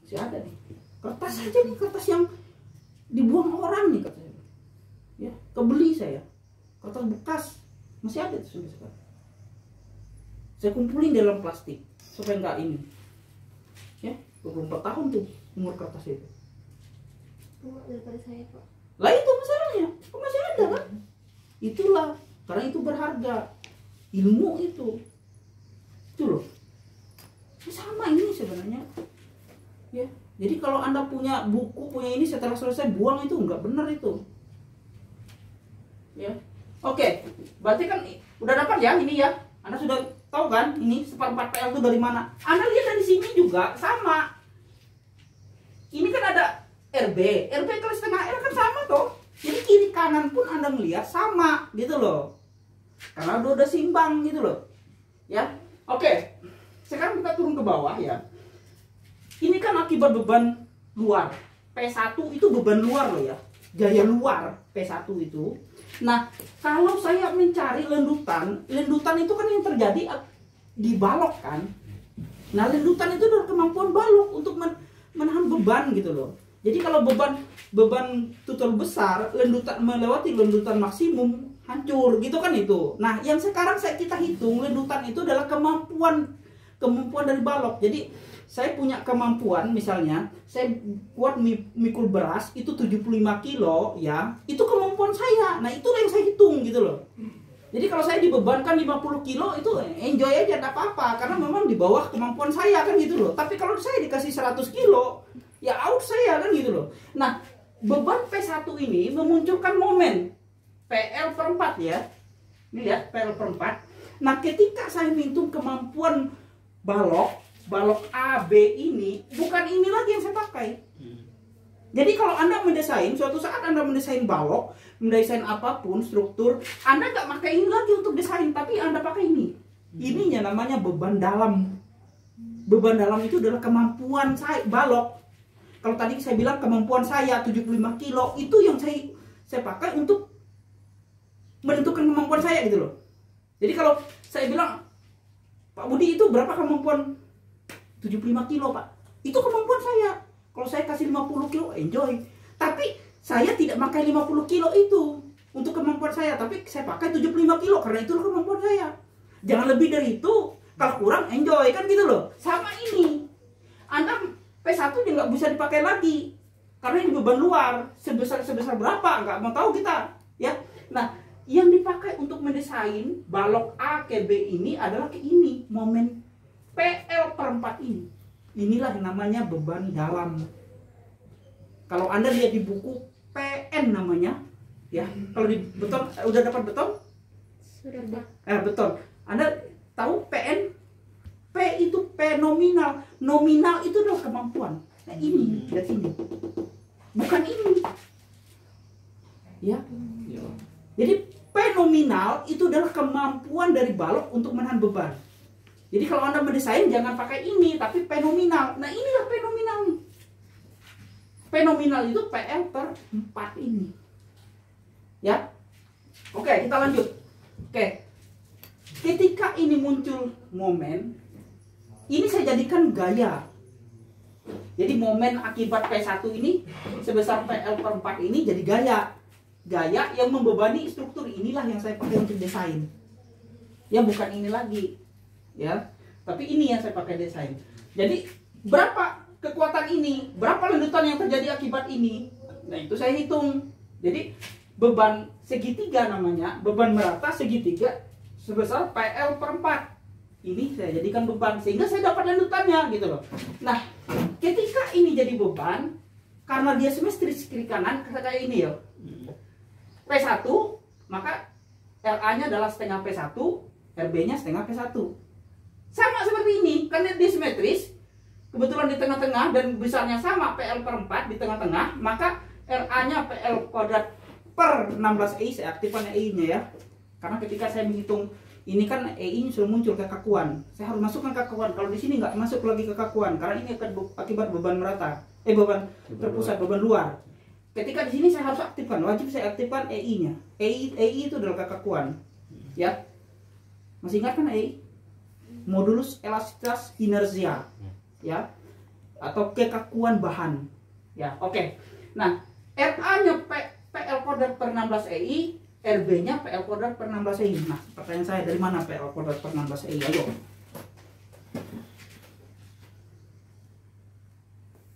Masih ada nih. Kertas aja nih, kertas yang dibuang orang nih katanya. Ya, kebeli saya. Kertas bekas masih ada tuh sampai sekarang. Saya kumpulin dalam plastik supaya nggak ini. Ya, 24 tahun tuh umur kertas itu. Tua daripada saya, Pak. Lah itu masalahnya, kok masih ada kan? Itulah, karena itu berharga. Ilmu itu loh. Sama ini sebenarnya. Ya, jadi kalau Anda punya buku, punya ini setelah selesai buang itu nggak benar itu. Ya, oke, berarti kan udah dapat ya ini ya. Anda sudah tahu kan ini seperempat PL itu dari mana? Anda lihat dari sini juga sama. Ini kan ada RB kali setengah L kan sama toh. Jadi kiri kanan pun Anda melihat sama gitu loh. Karena udah seimbang gitu loh. Ya. Oke. Sekarang kita turun ke bawah ya. Ini kan akibat beban luar. P1 itu beban luar loh ya. Gaya luar P1 itu. Nah, kalau saya mencari lendutan itu kan yang terjadi di balok kan. Nah, lendutan itu adalah kemampuan balok untuk menahan beban gitu loh. Jadi kalau beban tutul besar, melewati lendutan maksimum hancur gitu kan itu. Nah, yang sekarang kita hitung lendutan itu adalah kemampuan dari balok. Jadi saya punya kemampuan, misalnya saya kuat mikul beras itu 75 kilo ya, itu kemampuan saya. Nah, itulah yang saya hitung gitu loh. Jadi kalau saya dibebankan 50 kilo itu enjoy aja, enggak apa-apa, karena memang di bawah kemampuan saya kan gitu loh. Tapi kalau saya dikasih 100 kilo ya out saya kan gitu loh. Nah, beban P1 ini memunculkan momen PL/4 ya. Ini lihat PL/4. Nah, ketika saya menghitung kemampuan balok A, B ini, bukan ini lagi yang saya pakai. Jadi kalau Anda mendesain, suatu saat Anda mendesain balok, mendesain apapun struktur, Anda nggak pakai ini lagi untuk desain, tapi Anda pakai ini. Ininya namanya beban dalam. Beban dalam itu adalah kemampuan saya balok. Kalau tadi saya bilang kemampuan saya 75 kilo, itu yang saya pakai untuk menentukan kemampuan saya gitu loh. Jadi kalau saya bilang, Pak Budi itu berapa kemampuan? 75 kilo Pak. Itu kemampuan saya. Kalau saya kasih 50 kilo, enjoy. Tapi saya tidak pakai 50 kilo itu untuk kemampuan saya. Tapi saya pakai 75 kilo karena itu kemampuan saya. Jangan lebih dari itu. Kalau kurang, enjoy. Kan gitu loh. Sama ini. Anda P1 dia nggak bisa dipakai lagi karena ini beban luar sebesar berapa nggak mau tahu kita ya. Nah, yang dipakai untuk mendesain balok A ke B ini adalah ke ini momen PL/4 ini. Inilah yang namanya beban dalam. Kalau Anda lihat di buku PN namanya ya. Kalau di beton udah dapat beton? Sudah, Pak. Beton. Anda tahu PN? P itu P nominal. Nominal itu adalah kemampuan. Nah, ini dari sini. Bukan ini. Ya. Jadi P nominal itu adalah kemampuan dari balok untuk menahan beban. Jadi kalau Anda mendesain jangan pakai ini, tapi P nominal. Nah, inilah P nominal nih. P nominal itu PL/4 ini. Ya. Oke, kita lanjut. Oke. Ketika ini muncul momen, ini saya jadikan gaya. Jadi momen akibat P1 ini sebesar PL/4 ini jadi gaya. Gaya yang membebani struktur. Inilah yang saya pakai untuk desain. Ya, bukan ini lagi. Ya, tapi ini yang saya pakai desain. Jadi berapa kekuatan ini? Berapa lendutan yang terjadi akibat ini? Nah, itu saya hitung. Jadi beban segitiga namanya, beban merata segitiga sebesar PL/4. Ini saya jadikan beban sehingga saya dapat lendutannya gitu loh. Nah, ketika ini jadi beban karena dia simetris kiri kanan kayak ini ya. P1 maka LA-nya adalah setengah P1, RB-nya setengah P1. Sama seperti ini, karena dia simetris, kebetulan di tengah-tengah dan besarnya sama PL/4 di tengah-tengah, maka RA-nya PL kuadrat per 16I, saya aktifkan EI-nya ya. Karena ketika saya menghitung ini kan EI sudah muncul kekakuan. Saya harus masukkan kekakuan. Kalau di sini nggak masuk lagi kekakuan karena ini akibat beban merata. Beban terpusat, beban luar. Ketika di sini saya harus aktifkan, wajib saya aktifkan EI-nya. EI itu adalah kekakuan. Ya. Masih ingat kan EI? Modulus elastisitas inersia. Ya. atau kekakuan bahan. Ya, oke. Nah, RA-nya PL kodrat per 16 EI, RB-nya PL kodrat per 16 EI. Nah, pertanyaan saya, dari mana PL kodrat per 16 EI? Ayo.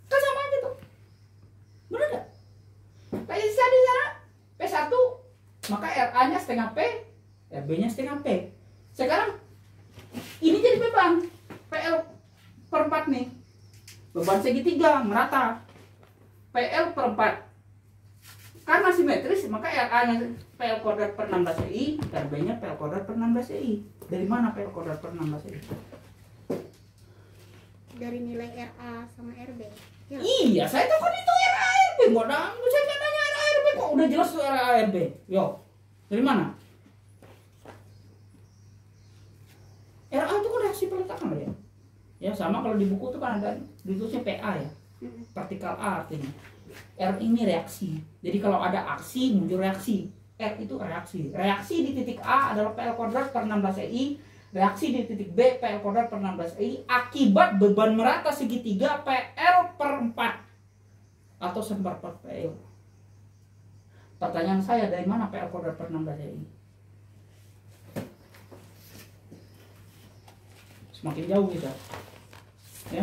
Kan sama aja tuh. Benar nggak? Kayak di sana P1, maka RA-nya setengah P, RB-nya setengah P. Sekarang ini jadi beban PL per 4 nih. Beban segitiga merata. PL per 4. Karena simetris, maka RA-nya PL kodrat per 16 EI, RB-nya PL kodrat per 16 EI. Dari mana PL kodrat per 16 EI? Dari nilai RA sama RB. Ya. Iya, saya tahu kan itu RA RB. Nggak ada, saya nggak nanya RA RB kok. Udah jelas tuh RA RB. Yo, dari mana? RA itu kan reaksi peletakan ya. Ya sama kalau di buku itu kan ada ditulisnya PA ya. Partikel A artinya. R ini reaksi. Jadi kalau ada aksi muncul reaksi. R itu reaksi. Reaksi di titik A adalah PL kodrat per 16 EI. Reaksi di titik B PL kodrat per 16 EI akibat beban merata segitiga PL per 4 atau seperempat PL. Pertanyaan saya, dari mana PL kodrat per 16 EI? Semakin jauh kita, ya,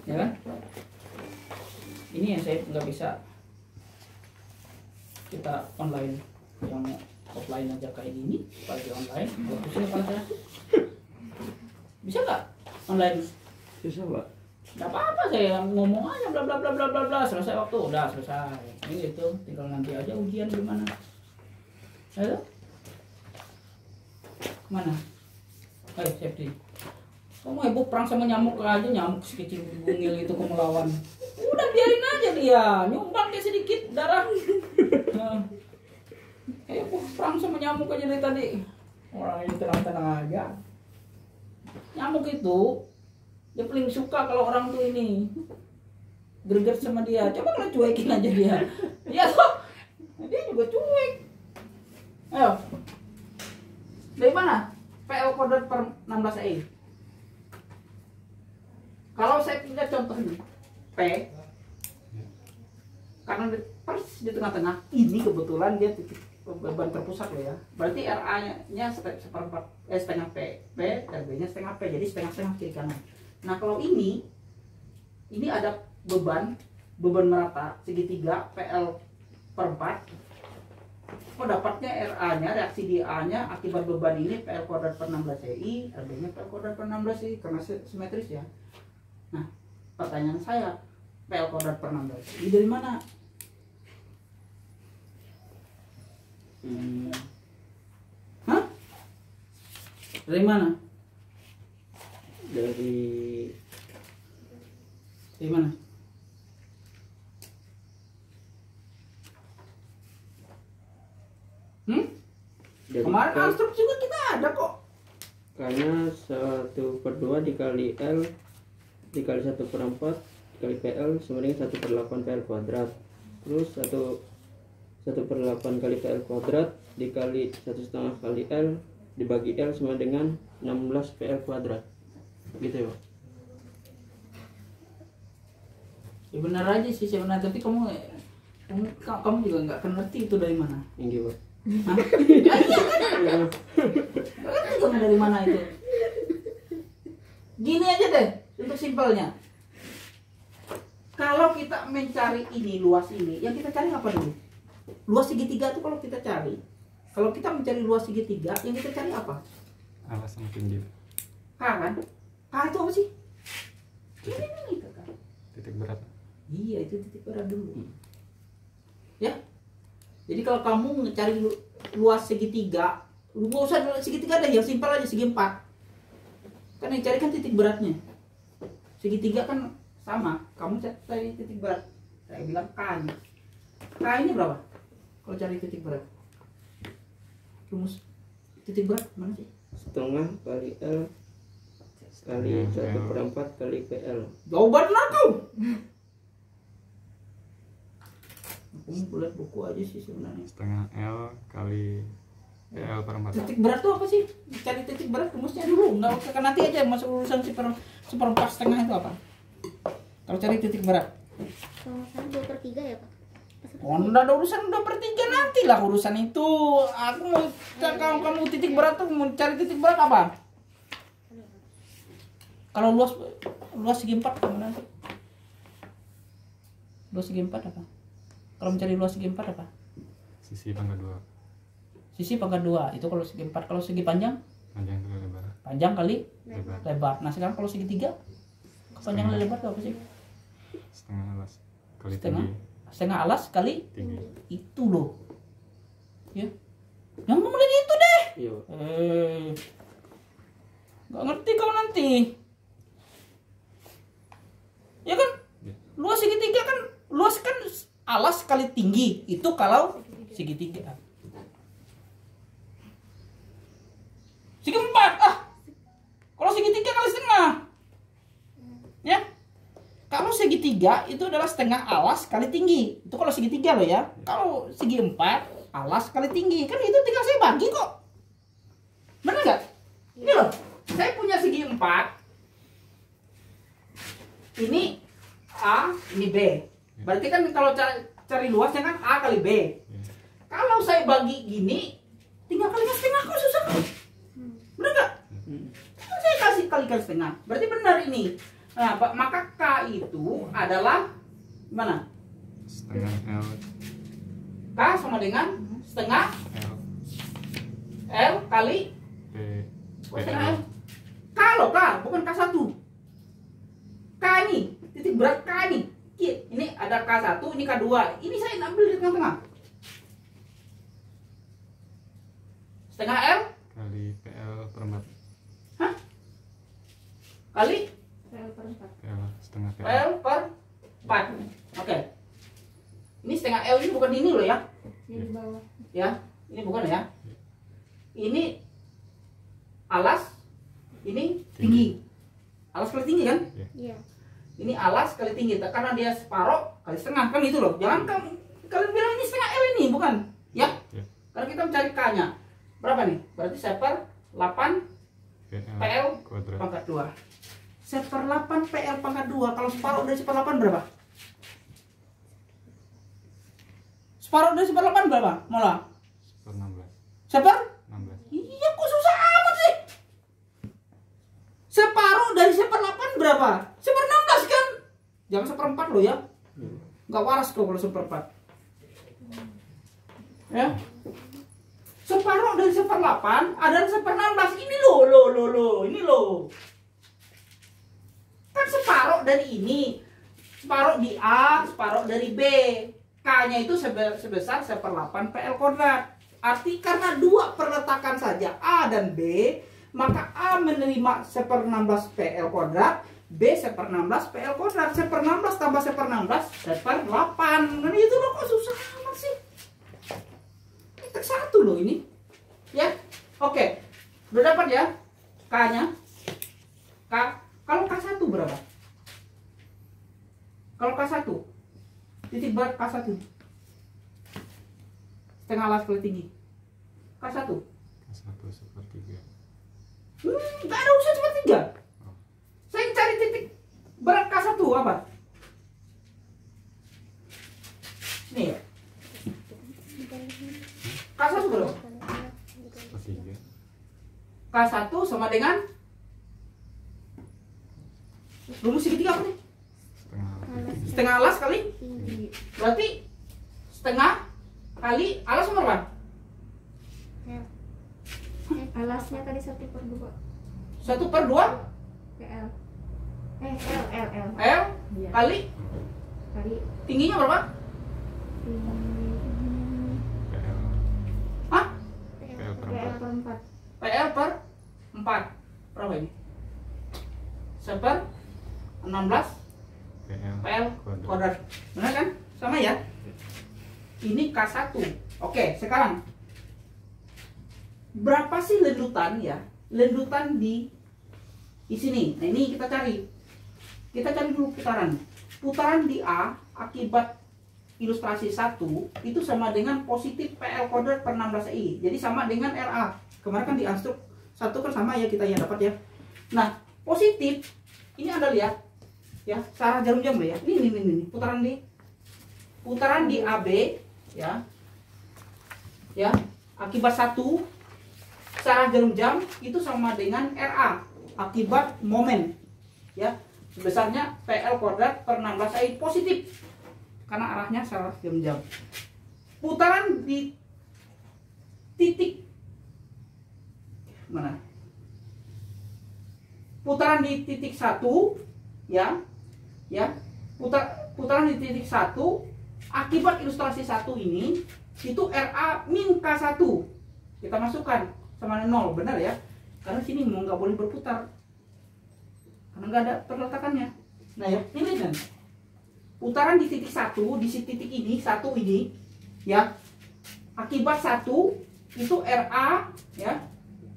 ya kan? Ini yang saya nggak bisa kita online, yang offline aja kayak gini, apalagi online, pusing kepala saya. Bisa nggak online? Bisa, Pak. Nggak apa-apa, saya ngomong aja bla bla bla bla bla bla, selesai waktu, udah selesai. Ini gitu, tinggal nanti aja ujian gimana. Ayo. Mana? Ayo safety. Kamu heboh perang sama nyamuk aja, nyamuk sekecil bungil itu kamu lawan. Udah biarin aja dia, nyumbang kayak sedikit darah. Nah. Heboh perang sama nyamuk aja dari tadi. Orangnya tenang-tenang aja. Nyamuk itu dia paling suka kalau orang tuh ini greget sama dia. Coba kalau cuekin aja dia. Ya toh, dia juga cuek. Ayo. Dari mana? PL kodrat per 16 EI. Kalau saya pindah contoh ini, P, karena persis di tengah-tengah, ini kebetulan dia titik beban terpusat loh ya. Berarti RA-nya seperempat, setengah P, RB-nya setengah P, jadi setengah-setengah kiri kanan. Nah kalau ini ada beban merata segitiga PL per 4. Kok dapatnya RA-nya, reaksi di A-nya akibat beban ini PL kodrat per 16 EI, RB-nya PL kodrat per 16 EI karena simetris ya. Nah, pertanyaan saya, PL kodrat per 16 EI dari mana? Hah? Dari mana? Dari mana? dari Kemarin K, Armstrong juga kita ada kok. karena 1/2 dikali L dikali 1/4 dikali PL sama dengan 1/8 PL kuadrat. Terus 1/8 kali PL kuadrat dikali 1/2 kali L dibagi L sama dengan 16 PL kuadrat. Gitu ya, Pak? Ya benar aja sih sebenarnya, tapi kamu juga nggak ngerti itu dari mana. Tinggi, Pak. Hah? Iya kan? Ngerti kamu dari mana itu? Gini aja deh, untuk simpelnya. Kalau kita mencari ini, luas ini, yang kita cari apa dulu? Luas segitiga itu kalau kita cari, kalau kita mencari luas segitiga, yang kita cari apa? Alas sama tinggi. K kan? K itu apa sih? Ini kan. Titik berat. Iya, itu titik berat dulu. Ya. Jadi kalau kamu mencari luas segitiga, lu nggak usah segitiga deh, yang simpel aja segi 4. Kan yang cari kan titik beratnya. Segitiga kan sama, kamu cari titik berat. Saya bilang K nya. K ini berapa? Kalau cari titik berat. Rumus titik berat mana sih? Setengah kali L kali 1/4 kali PL. Jawaban lah kau. Aku mau lihat buku aja sih sebenarnya. Setengah L kali PL per 4. Titik berat tuh apa sih? Cari titik berat rumusnya dulu. Nggak usah kan nanti aja masuk urusan seperempat setengah itu apa? Kalau cari titik berat. Kalau nggak salah 2/3 ya Pak? Oh, nggak ada urusan 2/3 nanti lah urusan itu. Aku mau kamu titik berat tuh mau cari titik berat apa? Kalau luas segi 4 gimana sih? Luas segi 4 apa? Kalau mencari luas segi 4 apa? Sisi pangkat 2. Sisi pangkat 2 itu kalau segi 4. Kalau segi panjang? Panjang kali lebar. Panjang kali Lebar. lebar. Nah sekarang kalau segi 3 kepanjangan lebar itu apa sih? Setengah alas kali Setengah. tinggi. Setengah alas kali Tinggi. itu loh. Ya. Yang mulai itu deh. Iya. Nggak ngerti kau nanti. Ya kan? Ya. Luas segitiga kan, luas kan alas kali tinggi. Itu kalau segitiga. Segi 4. Kalau segitiga kali setengah. Ya. Kalau segitiga itu adalah setengah alas kali tinggi. Itu kalau segitiga loh ya. Kalau segi 4 alas kali tinggi. Kan itu tinggal saya bagi kok. Benar nggak? Ini loh. Saya punya segi 4. Ini A, ini B. Berarti kan kalau cari luasnya kan A kali B. Ya. Kalau saya bagi gini, tinggal kalikan setengah kok susah. Benar nggak? Kan saya kasih kalikan setengah. Berarti benar ini. Nah, maka K itu adalah mana? Setengah L. K sama dengan setengah L. L kali P. setengah L. PL. K loh, K, bukan K1. K ini, titik berat K ini. Ini ada K1, ini K2. Ini saya ambil di tengah-tengah. Setengah L Kali PL per 4. kali PL setengah PL. L per 4. Oke. Ini setengah L ini bukan ini loh ya. Yang di bawah. Ya, ini bukan ya. Ini alas, ini tinggi. Alas kali tinggi kan? Iya. Ini alas kali tinggi. Karena dia separoh kali setengah kan itu loh. Jangan kalian bilang ini setengah L ini bukan? Ya. Ya. Karena kita mencari K-nya. Berapa nih? Berarti seper 8 PL kuadrat. pangkat 2. Seper 8 PL pangkat 2. Kalau separuh dari seper 8 berapa? Separuh dari seper 8 berapa? Mola? Per 16. Seper? 16. Iya kok susah amat sih. Separuh dari seper 8 berapa? Seper 16 kan? Jangan seperempat loh ya. Nggak waras kok kalau seperempat. Ya. Separuh dari seper 8 adalah seper 16. Ini loh. Ini loh. Kan separuh dari ini. Separuh di A, separuh dari B. K-nya itu sebesar seper 8 PL kuadrat. Arti karena dua perletakan saja A dan B, maka A menerima seper 16 PL kuadrat, B seper 16 PL kuadrat. Seper 16 tambah seper 16 seper 8. Nah itu loh kok susah amat sih. Tek 1 loh ini. Ya. Oke. Udah dapat ya K-nya. K. Kalau K1 berapa? Kalau K1 titik berat K1 setengah alas kali tinggi. K1 K1 sepertiga. nggak ada urusan sepertiga. Saya cari titik berat K1 apa? Nih ya. K1 berapa? Sepertiga. K1 sama dengan rumus segitiga apa nih? Setengah alas kali, Tinggi. berarti setengah kali alas sama berapa? L. Alasnya tadi 1/2 1/2 PL. L. L Iya. kali Kali tingginya berapa? tinggi PL. Hah? PL per PL 4. per 4. PL per 4 berapa ini? Seper 16 PL kuadrat. Benar kan? Sama ya? Ini K1. Oke, sekarang berapa sih lendutan ya? Lendutan di sini. Nah, ini kita cari. Kita cari dulu putaran. Putaran di A akibat ilustrasi 1 itu sama dengan positif PL kuadrat per 16I. Jadi sama dengan RA. Kemarin kan di instruk 1 kan sama ya kita yang dapat ya. Nah, positif ini Anda lihat ya, searah jarum jam ya. Ini putaran di AB ya. Ya, akibat 1 searah jarum jam itu sama dengan RA akibat momen ya. Sebesarnya PL kuadrat per 16I positif karena arahnya searah jarum jam. Putaran di titik mana? Putaran di titik 1 ya. Ya. Putaran di titik 1 akibat ilustrasi 1 ini itu RA min K1. Kita masukkan sama 0, benar ya? Karena sini mau nggak boleh berputar. Karena nggak ada perletakannya. Nah ya, ini lihat. Putaran di titik 1, di titik ini, 1 ini ya. Akibat 1 itu RA ya.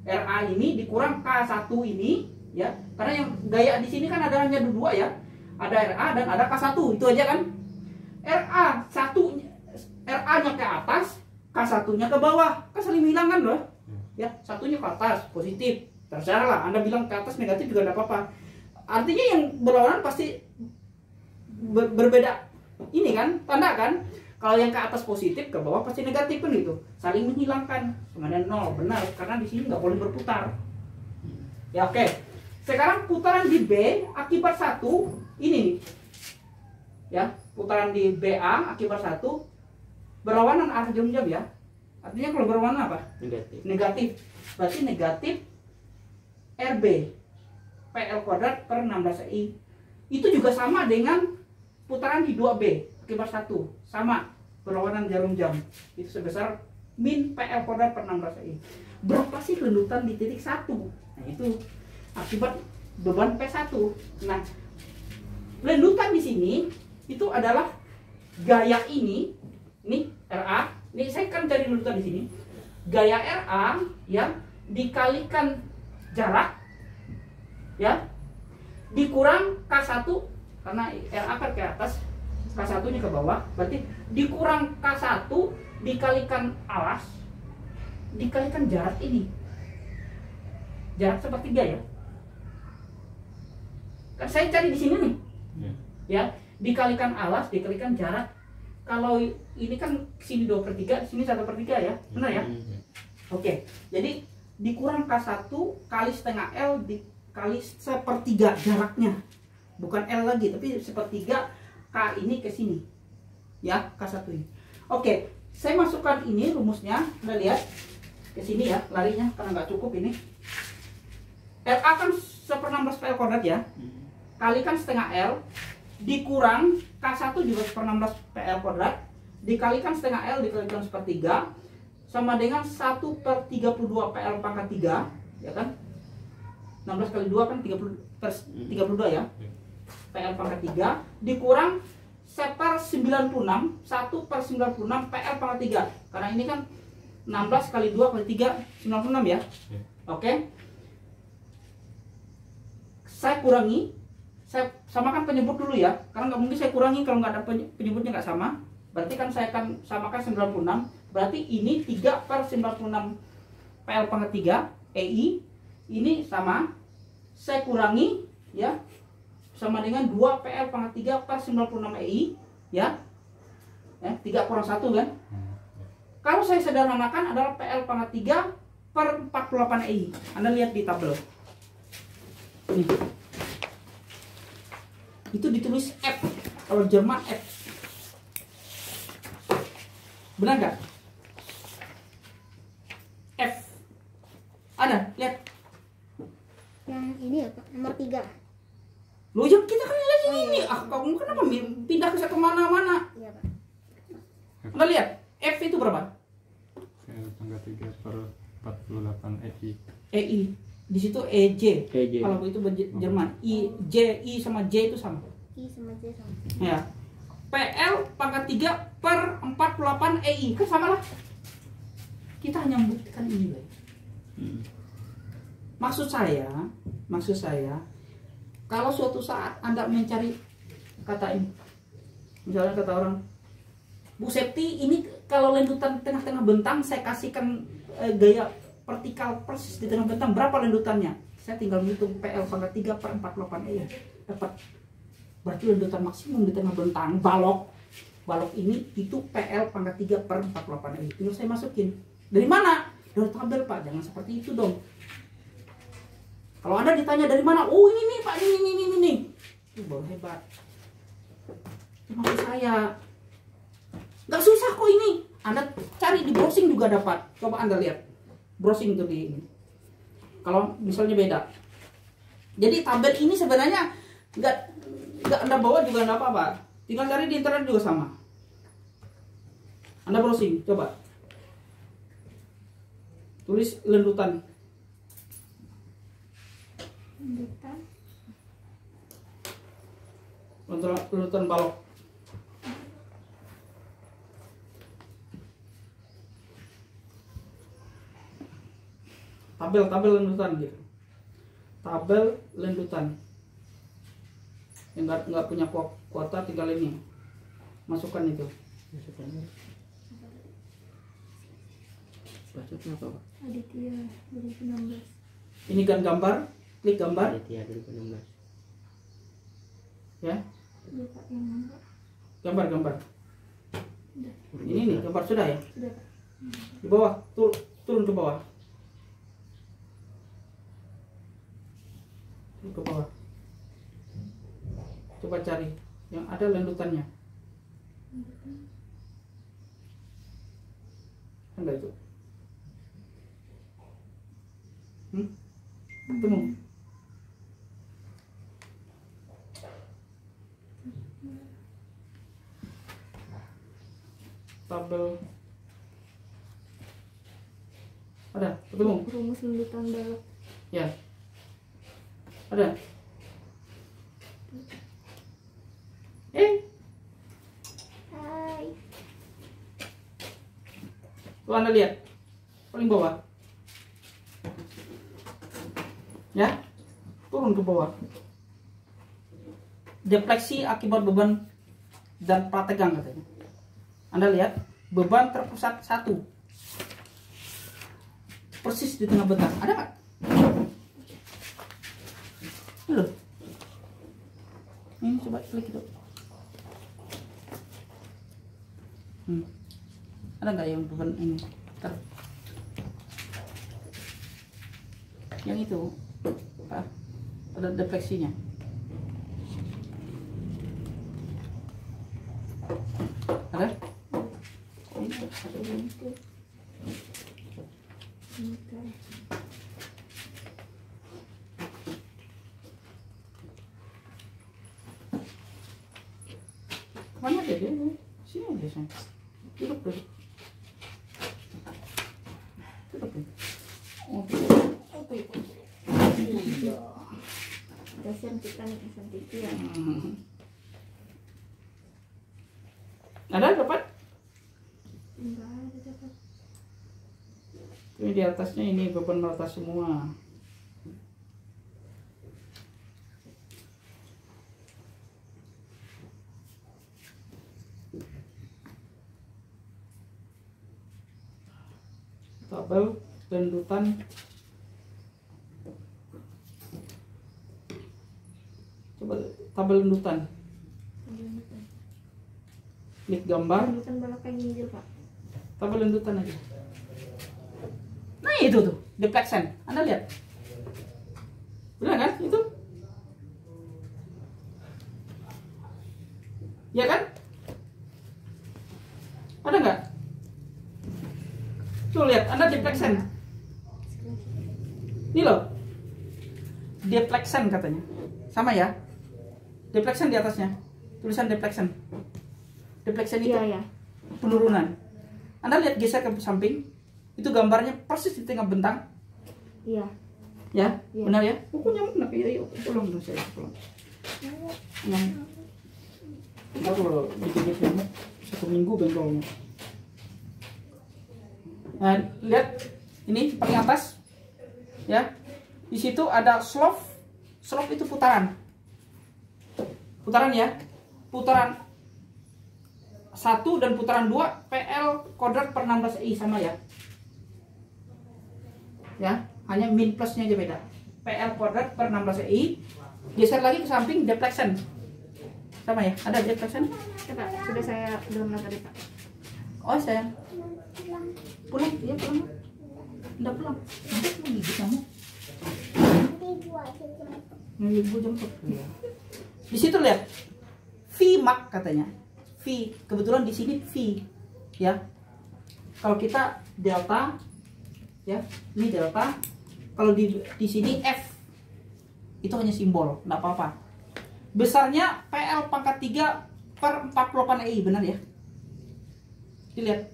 RA ini dikurang K1 ini ya. Karena yang gaya di sini kan ada hanya dua ya. Ada RA dan ada K1, itu aja kan. RA-nya ke atas, K1-nya ke bawah. Kan saling hilang kan loh. Ya, satunya ke atas, positif. Terserah lah, Anda bilang ke atas negatif juga tidak apa-apa. Artinya yang berlawanan pasti berbeda ini kan, tanda kan. Kalau yang ke atas positif, ke bawah pasti negatif kan gitu. Saling menghilangkan. Kemudian 0, benar. Karena di sini nggak boleh berputar. Ya oke. Sekarang putaran di B akibat 1 ini nih. Ya, putaran di BA akibat 1 berlawanan arah jarum jam ya. Artinya kalau berlawanan apa? Negatif. Negatif. Berarti negatif RB PL kuadrat per 16I. Itu juga sama dengan putaran di 2B akibat 1. Sama berlawanan jarum jam. Itu sebesar min PL kuadrat per 16I. Berapa sih lendutan di titik 1? Nah, itu akibat beban P1. Nah, lendutan di sini itu adalah gaya ini RA. Ini saya kan cari lendutan di sini. Gaya RA ya dikalikan jarak ya dikurang K1 karena RA kan ke atas, K1-nya ke bawah, berarti dikurang K1 dikalikan alas dikalikan jarak ini. Jarak sepertiga ya. Kan saya cari di sini nih. Ya, dikalikan alas, dikalikan jarak. Kalau ini kan sini 2/3, sini 1/3 ya. Benar ya? Oke. Jadi dikurang K1 kali setengah L dikali 1/3 jaraknya. Bukan L lagi, tapi 1/3 K ini ke sini. Ya, K1 ini. Oke, saya masukkan ini rumusnya. Anda lihat ke sini ya, larinya karena nggak cukup ini. RA kan 1/16 PL kuadrat ya. Kalikan setengah L dikurang K1 juga 1/16 PL kuadrat dikalikan setengah L dikalikan 1/3 sama dengan 1/32 PL pangkat 3 ya kan. 16 kali 2 kan 32 ya. PL pangkat 3 dikurang 1/96 1/96 PL pangkat 3 karena ini kan 16 kali 2 kali 3 96 ya. Oke. Saya kurangi, saya samakan penyebut dulu ya, karena nggak mungkin saya kurangi kalau nggak ada penyebutnya nggak sama. Berarti kan saya akan samakan 96. Berarti ini 3/96 PL pangkat 3 EI ini sama. Saya kurangi ya sama dengan 2 PL pangkat 3/96 EI ya. 3 kurang 1 kan. Kalau saya sederhanakan adalah PL pangkat 3/48 EI. Anda lihat di tabel. Ini. Itu ditulis F, kalau Jerman F. Benar nggak? F. Ada, lihat. Yang ini ya Pak, nomor 3. Loh, yang kita kan lihat ini. Kamu kenapa pindah ke kemana-mana? Iya Pak. Anda lihat, F itu berapa? PL pangkat 3/48 EI. EI. Di situ EJ. EJ. Kalau itu Jerman, I sama J itu sama. I sama J sama. Ya. PL pangkat 3/48 EI kan sama lah. Kita hanya membuktikan ini, Bay. Maksud saya, kalau suatu saat Anda mencari kata ini, misalnya kata orang Bu Septi, ini kalau lendutan tengah-tengah bentang saya kasihkan gaya vertikal persis di tengah bentang, berapa lendutannya? Saya tinggal menghitung PL pangkat 3 per 48 ya, dapat. Berarti lendutan maksimum di tengah bentang balok ini itu PL pangkat 3 per 48 ya. Tinggal saya masukin. Dari mana? Dari tabel Pak, jangan seperti itu dong. Kalau Anda ditanya dari mana? Oh ini nih Pak, ini. Itu baru hebat. Itu maksud saya. Nggak susah kok ini. Anda cari di browsing juga dapat. Coba Anda lihat. Browsing tuh di ini. Kalau misalnya beda. Jadi tabel ini sebenarnya nggak Anda bawa juga nggak apa-apa. Tinggal cari di internet juga sama. Anda browsing, coba. Tulis lendutan. Lendutan balok. Tabel lendutan gitu. Tabel lendutan. Yang nggak punya kuota tinggal ini. Masukkan itu. Bacotnya apa Pak? Aditya 2016. Ini kan gambar, klik gambar Aditya 2016. ya. Iya Pak, yang mana? Gambar. Ini nih gambar sudah ya. Sudah Pak. Di bawah, turun ke bawah. Turun ke bawah. Coba cari yang ada lendutannya. Ada itu. Ketemu. Tabel. Ada, ketemu. Rumus lendutan balok. Ya. Ada. Hai. Tuh Anda lihat. Paling bawah. Ya. Turun ke bawah. Defleksi akibat beban dan prategang katanya. Anda lihat, beban terpusat 1. Persis di tengah bentang. Ada nggak? Ini loh. Ini coba klik itu. Ada nggak yang beban ini? Yang itu, Pak, ada defleksinya. Ada? Kemana dia? Sini aja sayang. Duduk. Cantikan ya. Ada dapat? Enggak ada dapat. Ini di atasnya ini beban rata semua. Tabel lendutan. Coba tabel lendutan. Klik gambar. Lendutan balok kayak gini Pak. Tabel lendutan aja. Nah itu tuh, deflection. Anda lihat. Benar kan? Itu. Ya kan? Ada nggak? Tuh lihat, Anda deflection. Ini loh. Deflection katanya. Sama ya? Deflection di atasnya. Tulisan deflection. Deflection itu Iya, ya. penurunan. Anda lihat geser ke samping. Itu gambarnya persis di tengah bentang. Iya. Ya, Iya. benar ya? Kok nyamuk nak ya? Yuk, tolong dong saya, tolong. Yang kalau digigit nyamuk 1 minggu bengkolnya. Nah, lihat ini paling atas, ya. Di situ ada slope. Slope itu putaran. Putaran ya, putaran 1 dan putaran 2 PL kuadrat per 16i sama ya. Ya, hanya min plusnya aja beda. PL kuadrat per 16i. Geser lagi ke samping deflection. Sama ya? Ada deflection? Ya, Pak. Sudah saya download tadi, Pak. Oh, saya pulang, iya pulang. Enggak pulang. Nanti mau gigit kamu. Ibu jemput. Iya. Di situ lihat. Vmax katanya. V, kebetulan di sini V. Ya. Kalau kita delta ya, ini delta. Kalau di sini F. Itu hanya simbol, enggak apa-apa. Besarnya PL pangkat 3 per 48 EI, benar ya? Dilihat.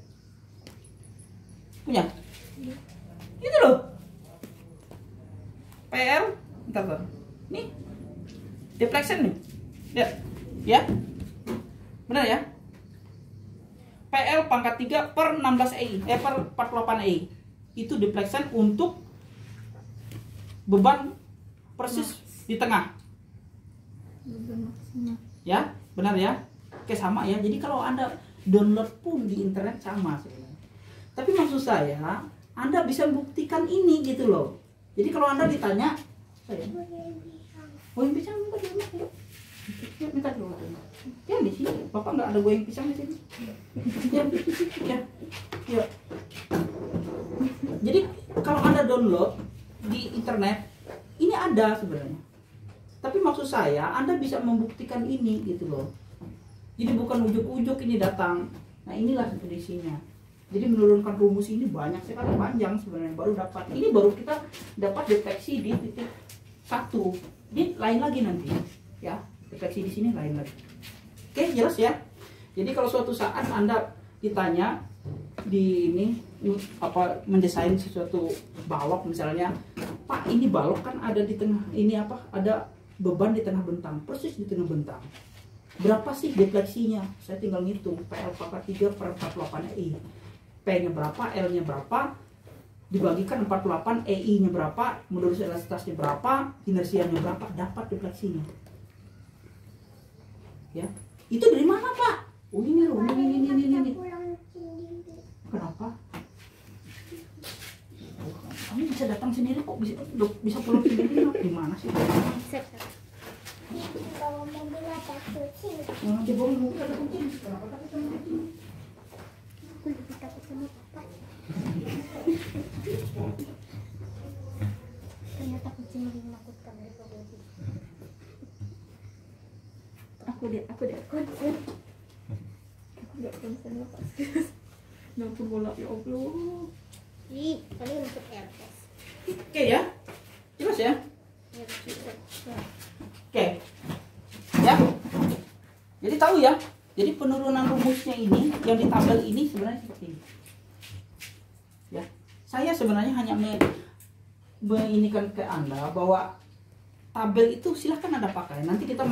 Punya? Itu loh. PL, bentar. Nih. Deflection nih. Lihat. Ya. Benar ya? PL pangkat 3 per 16 EI, per 48 EI. Itu deflection untuk beban persis di tengah. Ya, benar ya? Oke, sama ya. Jadi kalau Anda download pun di internet sama sebenarnya. Tapi maksud saya, Anda bisa buktikan ini gitu loh. Jadi kalau Anda ditanya, saya, goyang pisang minta di rumah, yuk. Minta dulu. Ya di sini, Bapak nggak ada goyang pisang di sini. Ya. Jadi kalau Anda download di internet, ini ada sebenarnya. Tapi maksud saya, Anda bisa membuktikan ini gitu loh. Jadi bukan ujuk-ujuk ini datang. Nah inilah definisinya. Jadi menurunkan rumus ini banyak sekali, panjang sebenarnya. Baru dapat. Ini baru kita dapat deteksi di titik 1. Ini lain lagi nanti. Ya, deteksi di sini lain lagi. Oke, jelas ya. Jadi kalau suatu saat Anda ditanya di ini apa mendesain sesuatu balok misalnya, Pak ini balok kan ada di tengah ini apa? Ada beban di tengah bentang, persis di tengah bentang. Berapa sih defleksinya? Saya tinggal ngitung PL pangkat 3 per 48 EI. P-nya berapa, L-nya berapa, dibagikan 48, EI-nya berapa, modulus elastisitasnya berapa, inersianya berapa, dapat defleksinya. Ya. Itu dari mana, Pak? Oh, ini loh, ini. Kenapa? Oh, kamu bisa datang sendiri kok, bisa pulang sendiri. Gimana sih? Kalau mobil ada kucing. Yang di bawah mobil ada kucing. Kenapa takut sama kucing? Aku lebih takut sama papa. Ternyata kucing lebih menakutkan daripada mobil. Aku dia konsen. Aku nggak konsen lah pasti. Nampu bola ya Allah. Ih, kali untuk AirPods. Oke ya, jelas ya. Oke, ya. Jadi tahu ya. Jadi penurunan rumusnya ini yang di tabel ini sebenarnya seperti ini. Ya, saya sebenarnya hanya menginikan ke Anda bahwa tabel itu silahkan Anda pakai. Nanti kita